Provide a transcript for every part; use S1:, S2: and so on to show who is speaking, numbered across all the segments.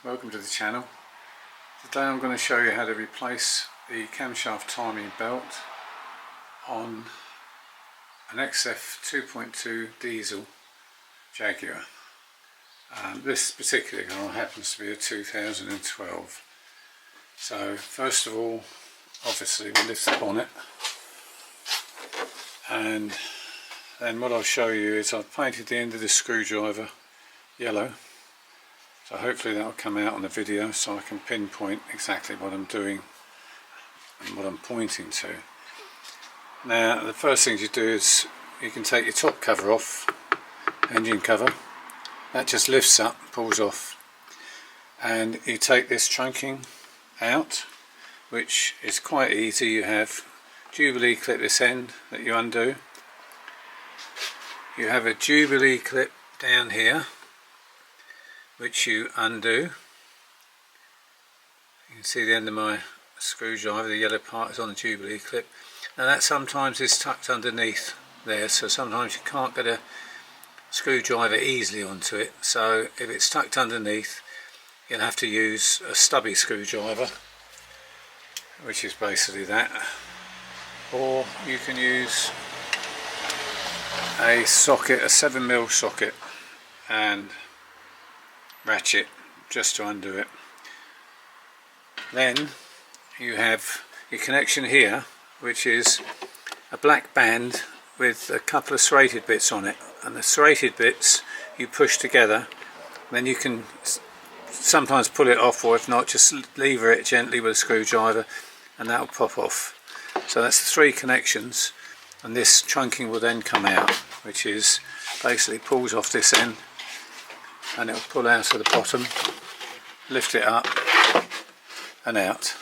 S1: welcome to the channel. Today I'm going to show you how to replace the camshaft timing belt on an XF 2.2 diesel Jaguar. This particular car happens to be a 2012. So first of all, obviously we lift the bonnet, and then what I'll show you is I've painted the end of the screwdriver yellow, so hopefully that will come out on the video so I can pinpoint exactly what I'm doing and what I'm pointing to. Now the first thing you do is you can take your top cover off, engine cover, that just lifts up, pulls off, and you take this trunking out, which is quite easy. You have Jubilee clip this end that you undo, you have a Jubilee clip down here which you undo. You can see the end of my screwdriver, the yellow part is on the Jubilee clip. Now that sometimes is tucked underneath there, so sometimes you can't get a screwdriver easily onto it, so if it's tucked underneath you'll have to use a stubby screwdriver, which is basically that, or you can use a socket, a 7mm socket, and ratchet just to undo it. Then you have your connection here, which is a black band with a couple of serrated bits on it, and the serrated bits you push together. Then you can sometimes pull it off, or if not just lever it gently with a screwdriver and that will pop off. So that's the three connections, and this trunking will then come out, which is basically pulls off this end and it will pull out of the bottom, lift it up and out,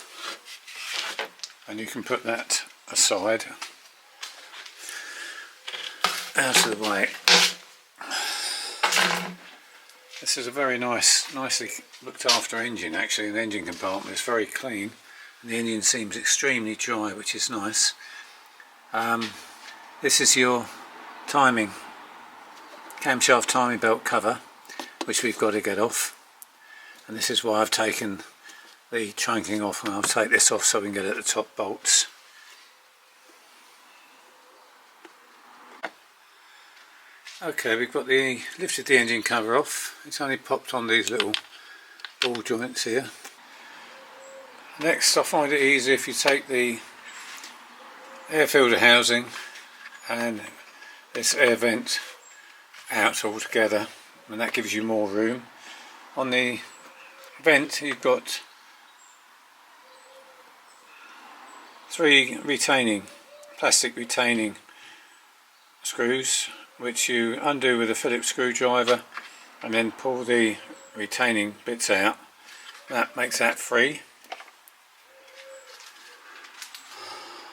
S1: and you can put that aside, out of the way. This is a very nicely looked after engine actually. The engine compartment is very clean and the engine seems extremely dry, which is nice. This is your timing, camshaft timing belt cover, which we've got to get off, and this is why I've taken the trunking off, and I'll take this off so we can get at the top bolts. Okay, we've got lifted the engine cover off. It's only popped on these little ball joints here. Next, I find it easy if you take the air filter housing and this air vent out altogether, and that gives you more room. On the vent you've got three plastic retaining screws, which you undo with a Phillips screwdriver and then pull the retaining bits out. That makes that free.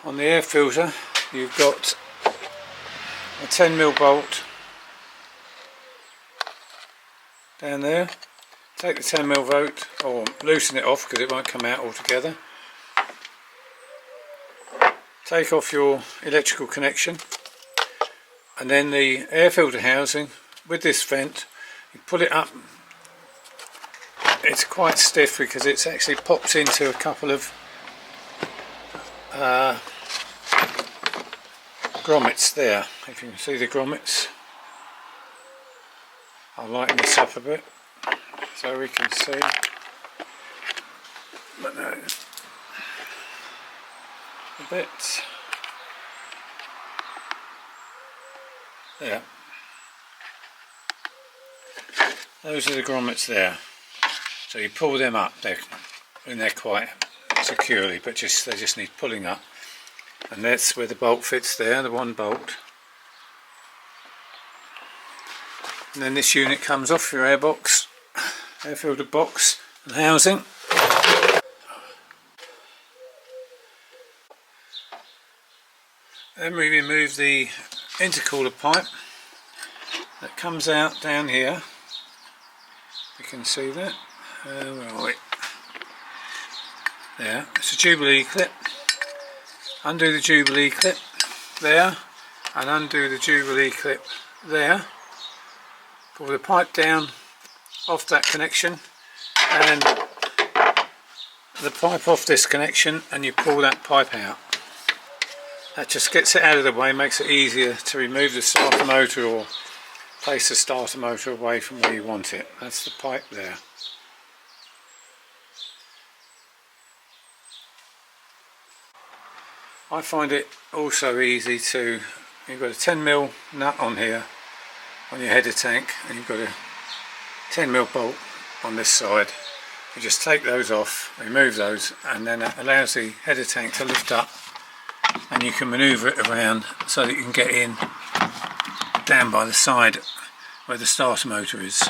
S1: On the air filter you've got a 10mm bolt down there. Take the 10mm bolt, or loosen it off because it won't come out altogether. Take off your electrical connection, and then the air filter housing with this vent, you pull it up. It's quite stiff because it's actually popped into a couple of grommets there. If you can see the grommets, I'll lighten this up a bit so we can see. But no, a bit there. Those are the grommets there. So you pull them up. They're quite securely, but they just need pulling up. And that's where the bolt fits there, the one bolt. And then this unit comes off your air filter box and housing. Then we remove the intercooler pipe that comes out down here. You can see that. Where are we? There, it's a Jubilee clip. Undo the Jubilee clip there, and undo the Jubilee clip there. Pull the pipe down off that connection, and the pipe off this connection, and you pull that pipe out. That just gets it out of the way, makes it easier to remove the starter motor or place the starter motor away from where you want it. That's the pipe there. I find it also easy to, you've got a 10mm nut on here on your header tank, and you've got a 10mm bolt on this side. You just take those off, remove those, and then that allows the header tank to lift up, and you can manoeuvre it around so that you can get in down by the side where the starter motor is.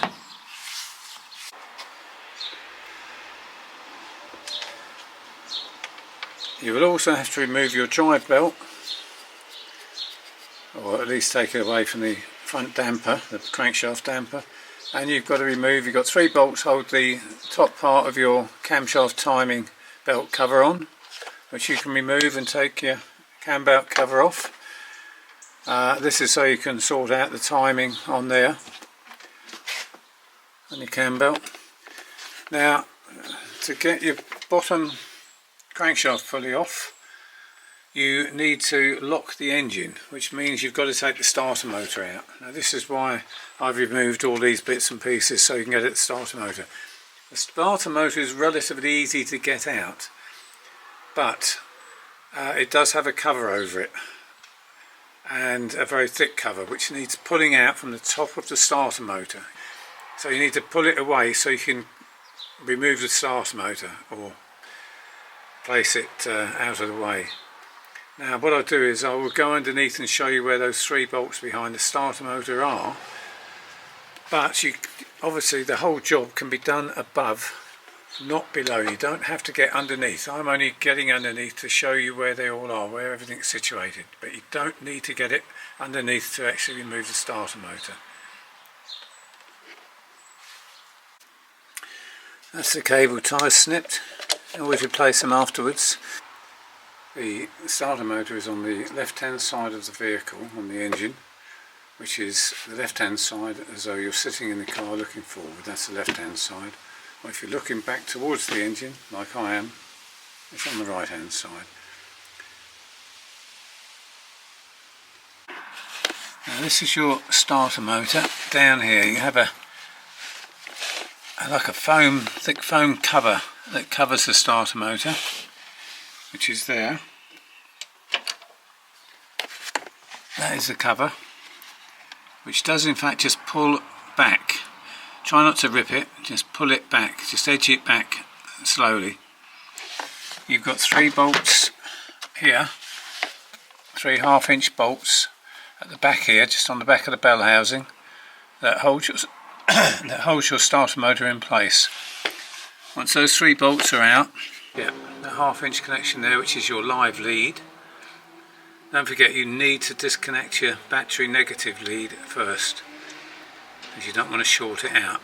S1: You will also have to remove your drive belt, or at least take it away from the front damper, the crankshaft damper, and you've got to remove, you've got 3 bolts hold the top part of your camshaft timing belt cover on, which you can remove and take your cam belt cover off. This is so you can sort out the timing on there on your cam belt. Now, to get your bottom crankshaft pulley off, you need to lock the engine, which means you've got to take the starter motor out. Now this is why I've removed all these bits and pieces, so you can get at the starter motor. The starter motor is relatively easy to get out, but it does have a cover over it, and a very thick cover, which needs pulling out from the top of the starter motor. So you need to pull it away so you can remove the starter motor or place it out of the way. Now what I'll do is I will go underneath and show you where those 3 bolts behind the starter motor are, but obviously the whole job can be done above, not below. You don't have to get underneath. I'm only getting underneath to show you where they all are, where everything's situated, but you don't need to get it underneath to actually remove the starter motor. That's the cable ties snipped. Always replace them afterwards. The starter motor is on the left hand side of the vehicle, on the engine, which is the left hand side as though you're sitting in the car looking forward. That's the left hand side. Or if you're looking back towards the engine, like I am, it's on the right hand side. Now this is your starter motor. Down here you have like a thick foam cover that covers the starter motor, which is there. That is the cover, which does in fact just pull back. Try not to rip it, just pull it back, just edge it back slowly. You've got 3 bolts here, 3 1/2-inch bolts at the back here, just on the back of the bell housing, that holds your starter motor in place. Once those 3 bolts are out, the 1/2-inch connection there, which is your live lead. Don't forget you need to disconnect your battery negative lead first, because you don't want to short it out.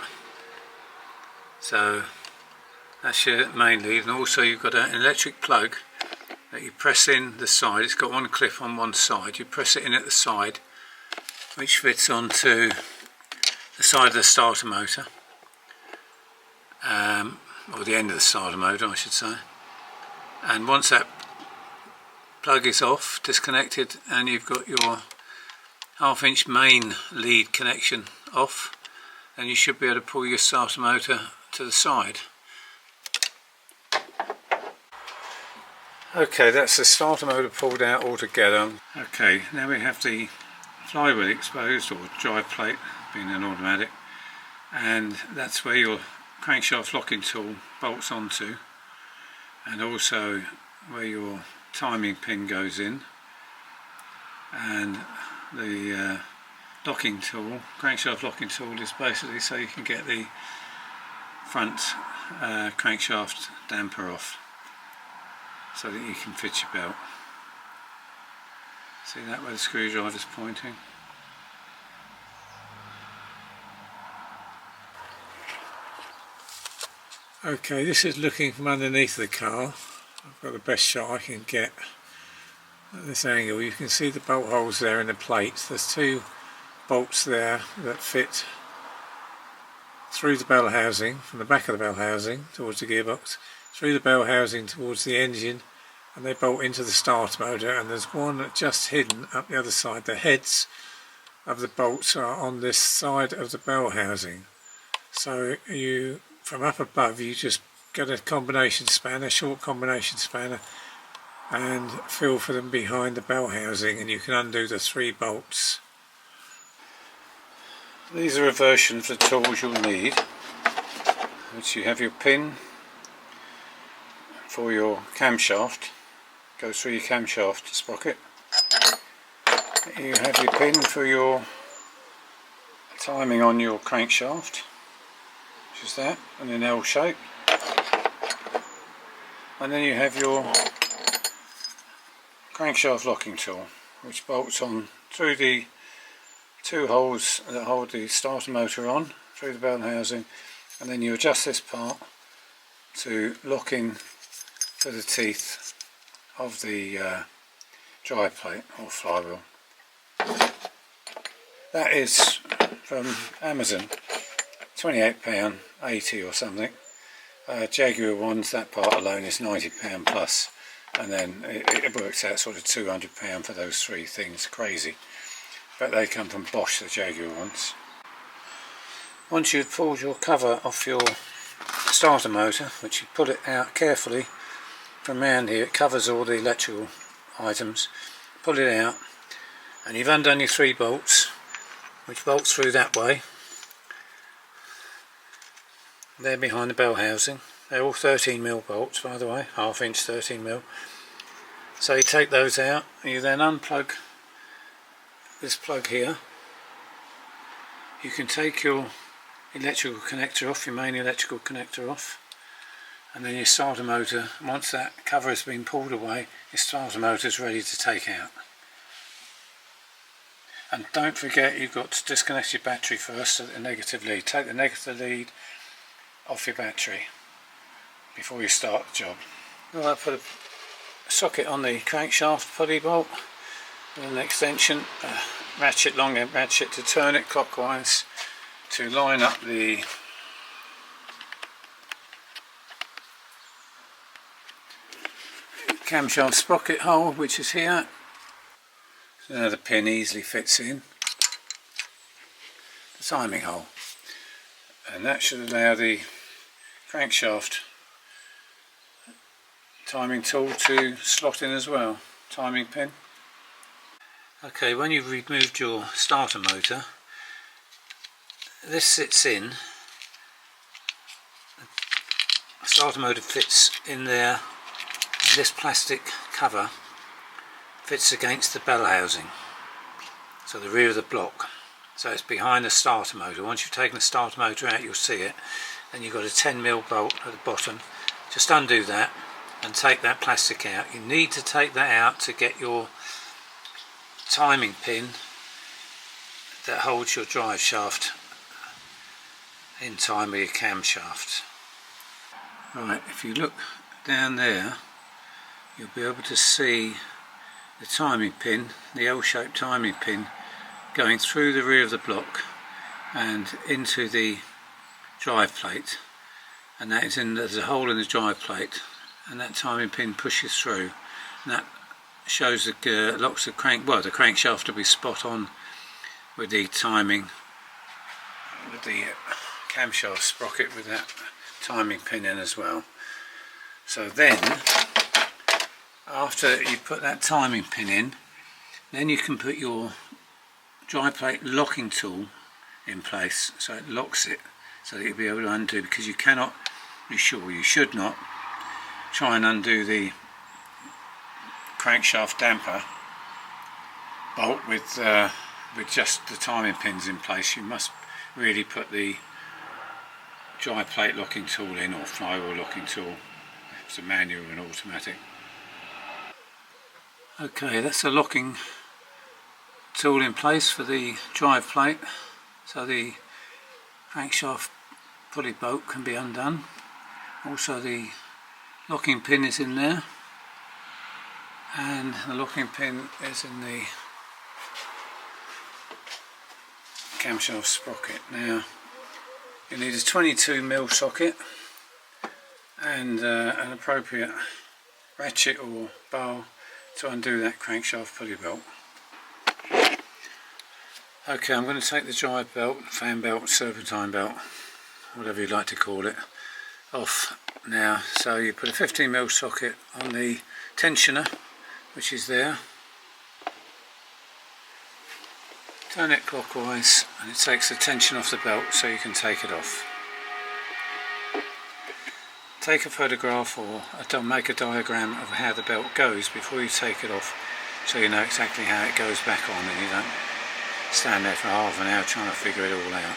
S1: So that's your main lead, and also you've got an electric plug that you press in the side. It's got one clip on one side. You press it in at the side, which fits onto the side of the starter motor. Or the end of the starter motor I should say, and once that plug is off, disconnected, and you've got your 1/2-inch main lead connection off, then you should be able to pull your starter motor to the side. Okay, that's the starter motor pulled out altogether. Okay, now we have the flywheel exposed, or drive plate being an automatic, and that's where your crankshaft locking tool bolts onto, and also where your timing pin goes in, and the locking tool, crankshaft locking tool, is basically so you can get the front crankshaft damper off, so that you can fit your belt. See that where the screwdriver's pointing? Okay, this is looking from underneath the car. I've got the best shot I can get at this angle. You can see the bolt holes there in the plates. There's 2 bolts there that fit through the bell housing, from the back of the bell housing towards the gearbox, through the bell housing towards the engine, and they bolt into the start motor, and there's one just hidden up the other side. The heads of the bolts are on this side of the bell housing, so you, from up above, you just get a combination spanner, short combination spanner, and feel for them behind the bell housing, and you can undo the 3 bolts. These are a version of the tools you'll need, which you have your pin for your camshaft, goes through your camshaft sprocket. You have your pin for your timing on your crankshaft, which is that, in an L shape. And then you have your crankshaft locking tool, which bolts on through the 2 holes that hold the starter motor on, through the bell housing, and then you adjust this part to lock in to the teeth of the drive plate or flywheel. That is from Amazon, £28.80 or something. Jaguar ones, that part alone is £90 plus, and then it works out sort of £200 for those 3 things. Crazy, but they come from Bosch, the Jaguar ones. Once you've pulled your cover off your starter motor, which you pull it out carefully from around here, it covers all the electrical items, pull it out, and you've undone your 3 bolts, which bolts through that way. They're behind the bell housing. They're all 13mm bolts, by the way, 1/2 inch 13mm. So you take those out, and you then unplug this plug here. You can take your electrical connector off, your main electrical connector off, and then your starter motor, once that cover has been pulled away, your starter motor is ready to take out. And don't forget, you've got to disconnect your battery first at the negative lead. Take the negative lead off your battery before you start the job. Right, put a socket on the crankshaft pulley bolt with an extension, ratchet, long end ratchet, to turn it clockwise to line up the camshaft sprocket hole, which is here. So now the pin easily fits in the timing hole, and that should allow the crankshaft timing tool to slot in as well, timing pin. Okay, when you've removed your starter motor, this sits in, the starter motor fits in there, and this plastic cover fits against the bell housing, so the rear of the block, so it's behind the starter motor. Once you've taken the starter motor out, you'll see it. Then you've got a 10mm bolt at the bottom. Just undo that and take that plastic out. You need to take that out to get your timing pin that holds your drive shaft in time with your camshaft. Right, if you look down there, you'll be able to see the timing pin, the L-shaped timing pin, going through the rear of the block and into the drive plate, and that is there's a hole in the drive plate, and that timing pin pushes through, and that shows the locks the crankshaft will be spot on with the timing, with the camshaft sprocket with that timing pin in as well. So then, after you put that timing pin in, then you can put your drive plate locking tool in place, so it locks it, so that you'll be able to undo, because you cannot, you should not try and undo the crankshaft damper bolt with just the timing pins in place. You must really put the drive plate locking tool in, or flywheel locking tool. It's a manual and automatic. Okay, that's the locking tool in place for the drive plate, so the crankshaft pulley bolt can be undone. Also the locking pin is in there, and the locking pin is in the camshaft sprocket. Now You need a 22mm socket and an appropriate ratchet or bar to undo that crankshaft pulley belt. Okay, I'm going to take the drive belt, fan belt, serpentine belt, whatever you'd like to call it, off now. So you put a 15mm socket on the tensioner, which is there. Turn it clockwise and it takes the tension off the belt so you can take it off. Take a photograph or make a diagram of how the belt goes before you take it off, so you know exactly how it goes back on and you don't stand there for half an hour trying to figure it all out.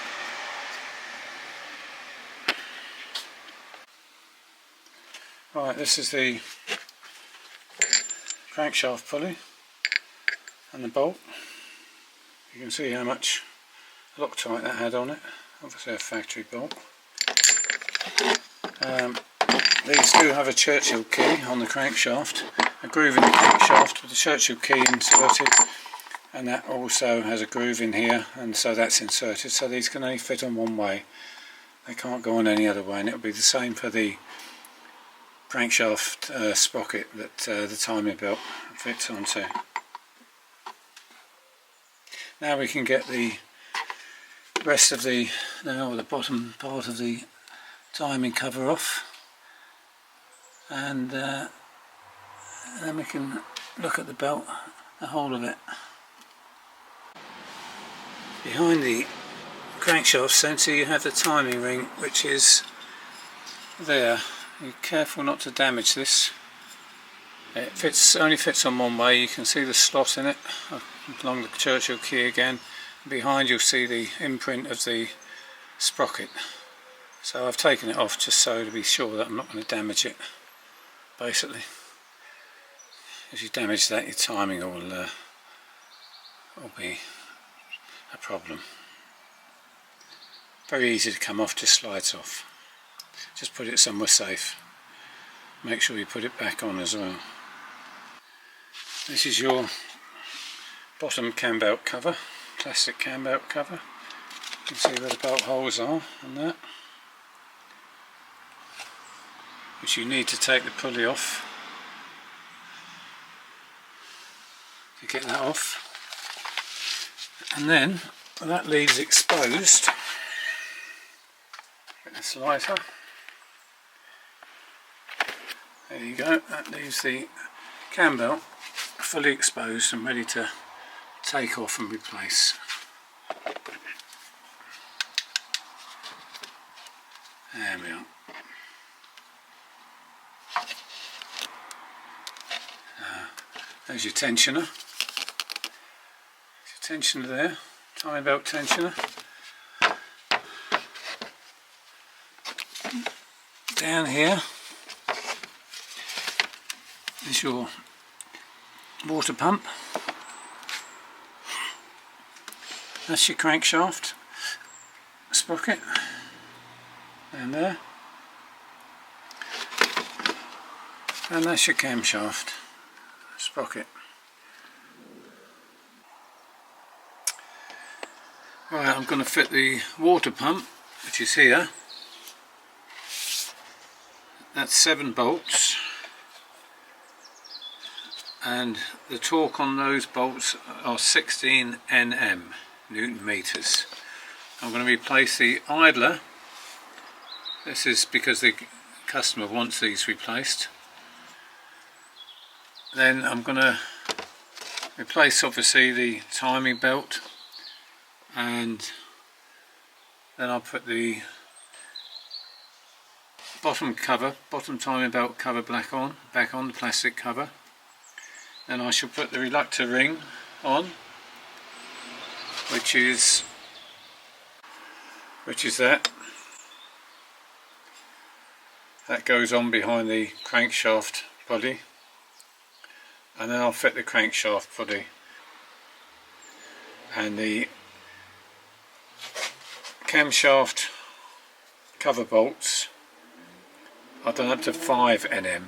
S1: Right, this is the crankshaft pulley and the bolt. You can see how much Loctite that had on it, obviously a factory bolt. These do have a Churchill key on the crankshaft, a groove in the crankshaft with the Churchill key inserted, and that also has a groove in here, and so that's inserted, so these can only fit on one way. They can't go on any other way, and it'll be the same for the crankshaft sprocket that the timing belt fits onto. Now we can get the rest of the bottom part of the timing cover off, and then we can look at the belt, the whole of it. Behind the crankshaft sensor you have the timing ring, which is there. Be careful not to damage this. It only fits on one way. You can see the slot in it along the Churchill key again. Behind you'll see the imprint of the sprocket. So I've taken it off just so to be sure that I'm not going to damage it, basically. If you damage that, your timing will be a problem. Very easy to come off, just slides off. Just put it somewhere safe. Make sure you put it back on as well. This is your bottom cam belt cover, plastic cam belt cover. You can see where the belt holes are on that, which you need to take the pulley off to get that off, and then that leaves exposed. Get this lighter. There you go, that leaves the cam belt fully exposed and ready to take off and replace. There we are. There's your tensioner. There's your tensioner there, timing belt tensioner. Down here is your water pump. That's your crankshaft sprocket, and there, and that's your camshaft sprocket. Right, I'm going to fit the water pump, which is here. That's 7 bolts, and the torque on those bolts are 16 Nm, Newton meters. I'm going to replace the idler. This is because the customer wants these replaced. Then I'm going to replace obviously the timing belt, and then I'll put the bottom timing belt cover back on the plastic cover. Then I shall put the reluctor ring on, which is that goes on behind the crankshaft pulley, and then I'll fit the crankshaft pulley and the camshaft cover bolts. I've done up to 5 Nm.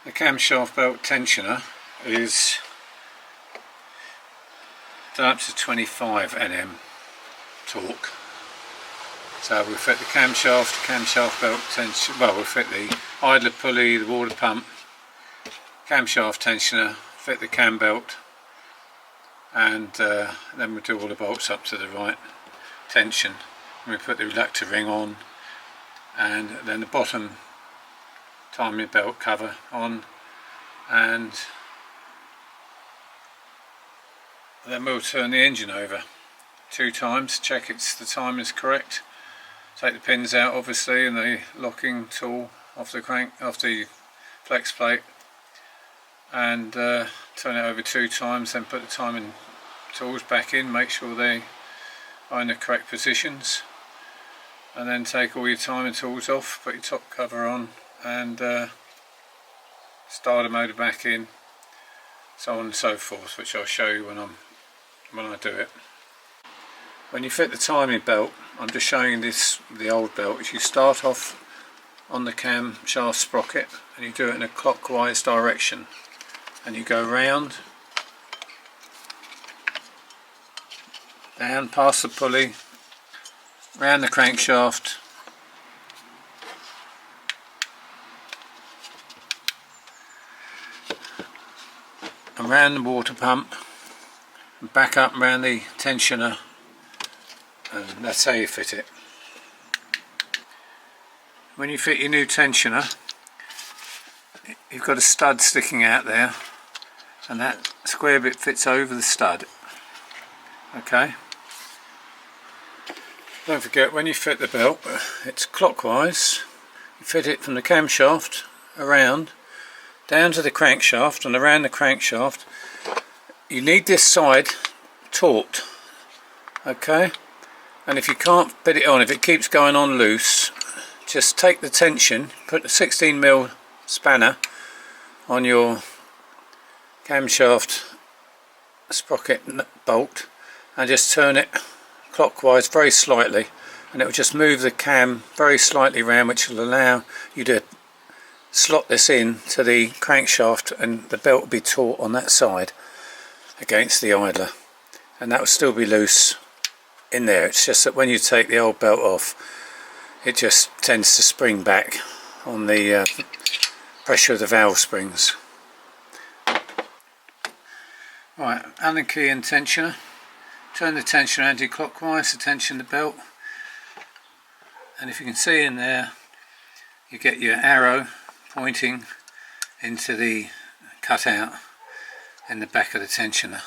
S1: The camshaft belt tensioner is done up to 25 Nm. torque. So we'll fit the camshaft belt tension, well we'll fit the idler pulley, the water pump, camshaft tensioner, fit the cam belt, and then we'll do all the bolts up to the right tension. And we put the reluctor ring on, and then the bottom timing belt cover on, and then we'll turn the engine over 2 times, check the time is correct, take the pins out obviously and the locking tool off the flex plate, and turn it over 2 times, then put the timing tools back in, make sure they are in the correct positions, and then take all your timing tools off, put your top cover on, and start the motor back in, so on and so forth, which I'll show you when I do it. When you fit the timing belt, I'm just showing the old belt, is you start off on the cam shaft sprocket and you do it in a clockwise direction, and you go round, down past the pulley, round the crankshaft, and round the water pump, and back up and round the tensioner, and that's how you fit it. When you fit your new tensioner, you've got a stud sticking out there, and that square bit fits over the stud. Okay. Don't forget, when you fit the belt, it's clockwise. You fit it from the camshaft around, down to the crankshaft and around the crankshaft. You need this side taut, okay? And if you can't fit it on, if it keeps going on loose, just take the tension, put the 16mm spanner on your camshaft sprocket bolt, and just turn it clockwise very slightly, and it will just move the cam very slightly round, which will allow you to slot this in to the crankshaft, and the belt will be taut on that side against the idler, and that will still be loose in there. It's just that when you take the old belt off, it just tends to spring back on the pressure of the valve springs. Right, Allen key and tensioner. Turn the tensioner anti-clockwise to tension the belt, and if you can see in there, you get your arrow pointing into the cutout in the back of the tensioner,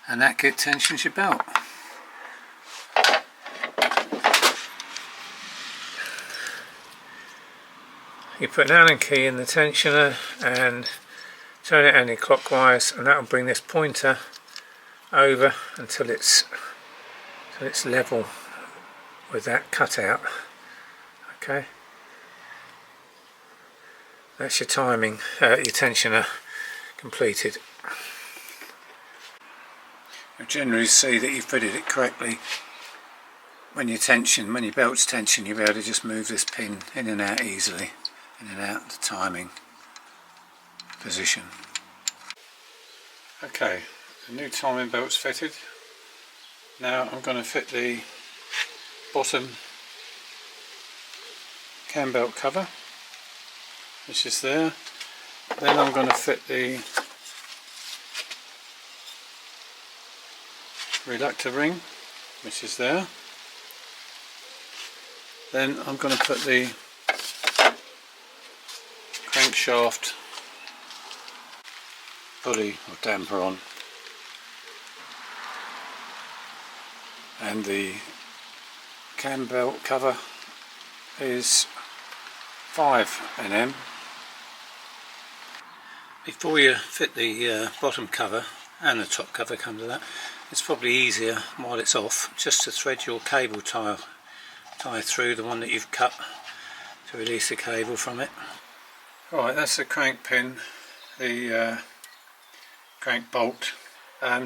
S1: and that tensions your belt. You put an Allen key in the tensioner and turn it anti-clockwise, and that will bring this pointer over until it's level with that cutout. Okay, that's your timing, your tensioner completed. You'll generally see that you've fitted it correctly. When your belt's tension, you'll be able to just move this pin in and out easily, in and out the timing position. Okay, the new timing belt's fitted. Now I'm going to fit the bottom cam belt cover, which is there. Then I'm going to fit the reluctor ring, which is there. Then I'm going to put the crankshaft pulley or damper on, and the cam belt cover is 5mm. Before you fit the bottom cover, and the top cover comes with that, it's probably easier while it's off just to thread your cable tie through the one that you've cut to release the cable from it. Right, that's the crank pin, the crank bolt.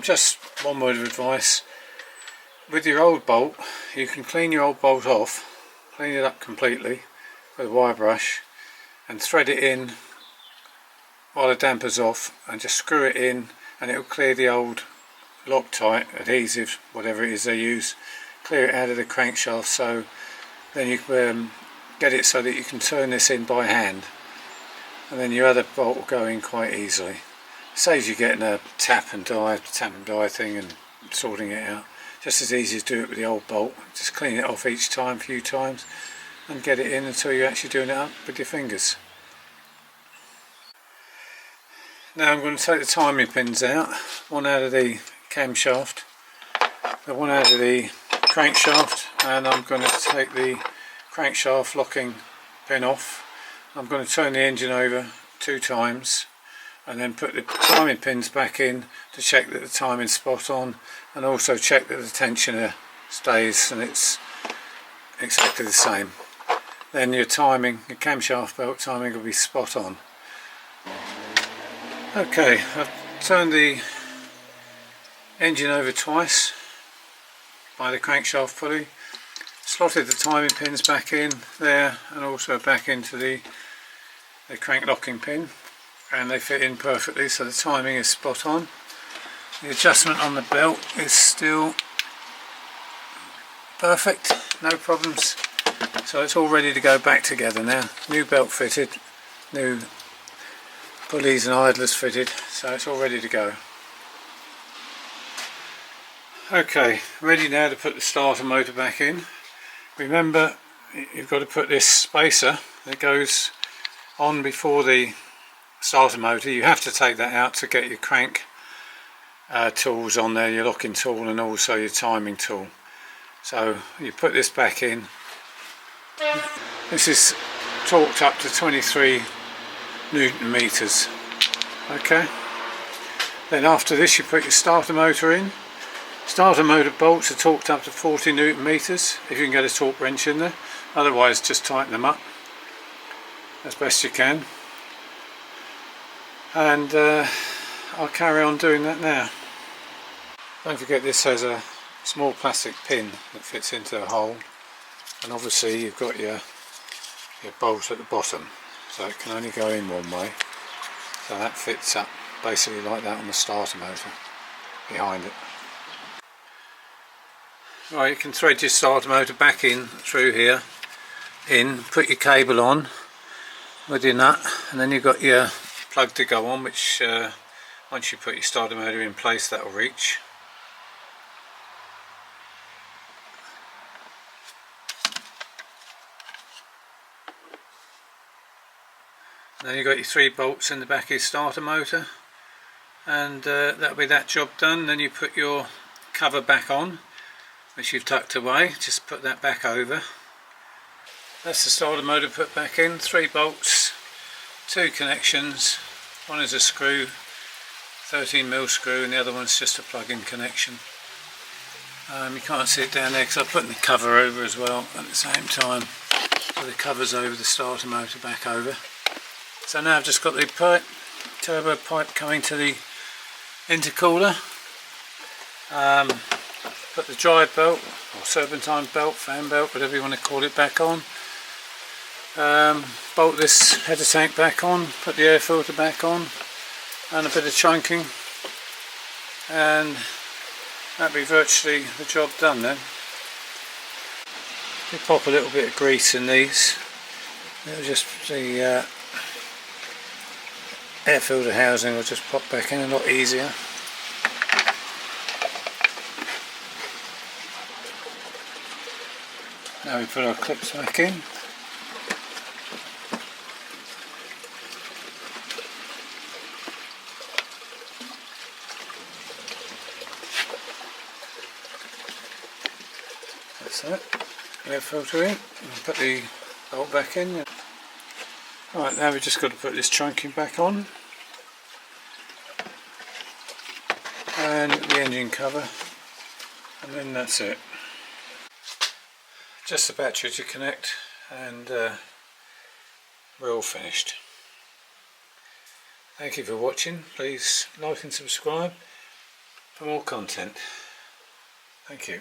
S1: Just one word of advice: with your old bolt, you can clean your old bolt off, clean it up completely with a wire brush, and thread it in while the damper's off, and just screw it in, and it will clear the old Loctite adhesive, whatever it is they use, clear it out of the crankshaft, so then you get it so that you can turn this in by hand, and then your other bolt will go in quite easily. Saves you getting a tap and die thing and sorting it out. Just as easy as do it with the old bolt. Just clean it off each time, a few times, and get it in until you're actually doing it up with your fingers. Now I'm going to take the timing pins out, one out of the camshaft, the one out of the crankshaft, and I'm going to take the crankshaft locking pin off. I'm going to turn the engine over 2 times and then put the timing pins back in to check that the timing's spot on, and also check that the tensioner stays and it's exactly the same. Then your timing, your camshaft belt timing will be spot on. Okay, I've turned the engine over twice by the crankshaft pulley, slotted the timing pins back in there and also back into the crank locking pin, and they fit in perfectly, so the timing is spot on. The adjustment on the belt is still perfect, no problems, so it's all ready to go back together now. New belt fitted, new pulleys and idlers fitted, so it's all ready to go. Okay, ready now to put the starter motor back in. Remember, you've got to put this spacer that goes on before the starter motor. You have to take that out to get your crank tools on there, your locking tool and also your timing tool. So you put this back in. This is torqued up to 23 Newton meters. Okay, then after this you put your starter motor in. Starter motor bolts are torqued up to 40 Newton meters if you can get a torque wrench in there, otherwise just tighten them up as best you can, and I'll carry on doing that now. Don't forget this has a small plastic pin that fits into the hole, and obviously you've got your bolt at the bottom, so it can only go in one way, so that fits up basically like that on the starter motor behind it. Right, you can thread your starter motor back in through here, put your cable on with your nut, and then you've got your plug to go on, which once you put your starter motor in place, that will reach. Then you've got your 3 bolts in the back of your starter motor, and that'll be that job done. Then you put your cover back on, which you've tucked away. Just put that back over. That's the starter motor put back in. 3 bolts, 2 connections. One is a screw, 13mm screw, and the other one's just a plug-in connection. You can't see it down there because I'm putting the cover over as well at the same time, so the cover's over the starter motor back over. So now I've just got the turbo pipe coming to the intercooler. Put the drive belt or serpentine belt, fan belt, whatever you want to call it, back on. Bolt this header tank back on, put the air filter back on, and a bit of chunking, and that'll be virtually the job done then. You pop a little bit of grease in these, it'll just, the air filter housing will just pop back in a lot easier. Now we put our clips back in. That's it. Air filter in. And put the bolt back in. Right, now we've just got to put this trunking back on. And the engine cover. And then that's it. Just the battery to connect, and we're all finished. Thank you for watching. Please like and subscribe for more content. Thank you.